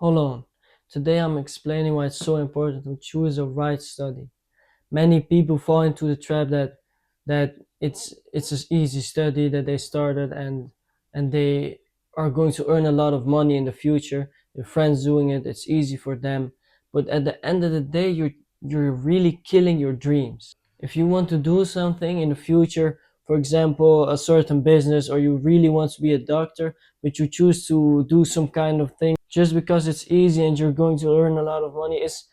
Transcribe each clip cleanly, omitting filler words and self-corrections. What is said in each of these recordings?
Hold on. Today I'm explaining why it's so important to choose the right study. Many people fall into the trap that it's an easy study that they started and they are going to earn a lot of money in the future. Their friends doing it, it's easy for them. But at the end of the day, you're really killing your dreams. If you want to do something in the future, for example, a certain business, or you really want to be a doctor, but you choose to do some kind of thing just because it's easy and you're going to earn a lot of money, it's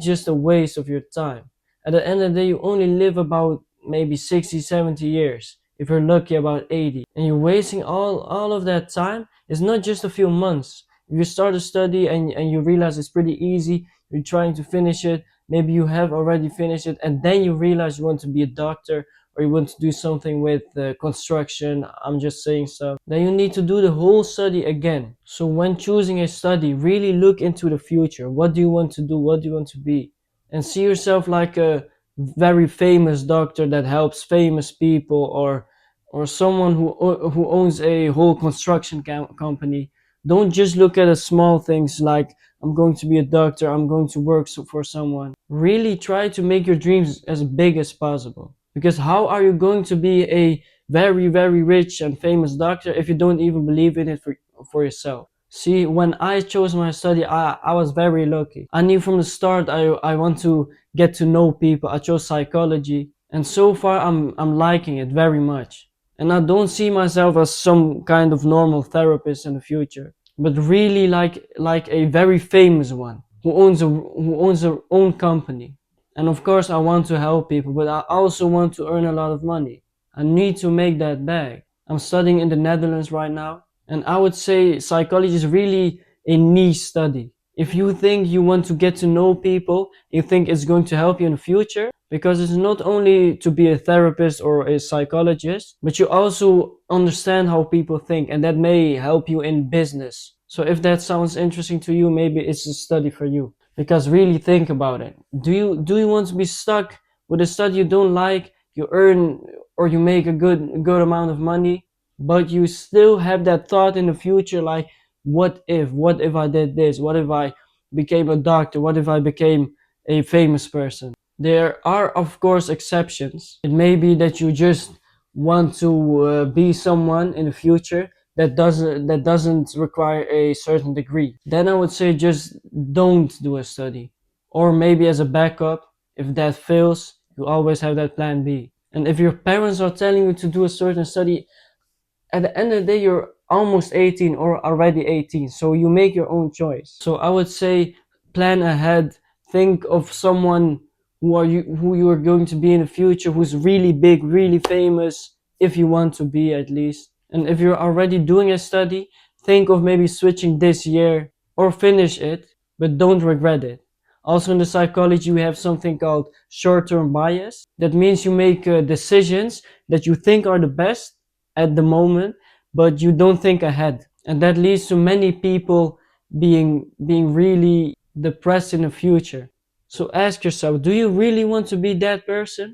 just a waste of your time. At the end of the day, you only live about maybe 60, 70 years. If you're lucky, about 80. And you're wasting all of that time. It's not just a few months. If you start a study and you realize it's pretty easy, you're trying to finish it, maybe you have already finished it, and then you realize you want to be a doctor or you want to do something with construction, I'm just saying stuff, then you need to do the whole study again. So when choosing a study, really look into the future. What do you want to do? What do you want to be? And see yourself like a very famous doctor that helps famous people, or someone who owns a whole construction company. Don't just look at the small things like I'm going to be a doctor, I'm going to work for someone. Really try to make your dreams as big as possible, because how are you going to be a very very rich and famous doctor if you don't even believe in it for yourself? See, when I chose my study, I was very lucky. I knew from the start I want to get to know people. I chose psychology, and so far I'm liking it very much. And I don't see myself as some kind of normal therapist in the future, but really like a very famous one who owns their own company. And of course I want to help people, but I also want to earn a lot of money. I need to make that bag. I'm studying in the Netherlands right now, and I would say psychology is really a niche study. If you think you want to get to know people, you think it's going to help you in the future, because it's not only to be a therapist or a psychologist, but you also understand how people think, and that may help you in business. So if that sounds interesting to you, maybe it's a study for you. Because really think about it. Do you want to be stuck with a study you don't like? You earn or you make a good amount of money, but you still have that thought in the future, like what if I did this, what if I became a doctor, what if I became a famous person? There are of course exceptions. It may be that you just want to be someone in the future that doesn't require a certain degree. Then I would say just don't do a study, or maybe as a backup, if that fails, you always have that plan B. And if your parents are telling you to do a certain study, at the end of the day you're almost 18 or already 18, so you make your own choice. So I would say plan ahead. Think of someone who you are going to be in the future, who's really big, really famous, if you want to be at least. And if you're already doing a study, think of maybe switching this year or finish it, but don't regret it. Also in the psychology we have something called short-term bias. That means you make decisions that you think are the best at the moment, but you don't think ahead, and that leads to many people being really depressed in the future. So ask yourself, do you really want to be that person?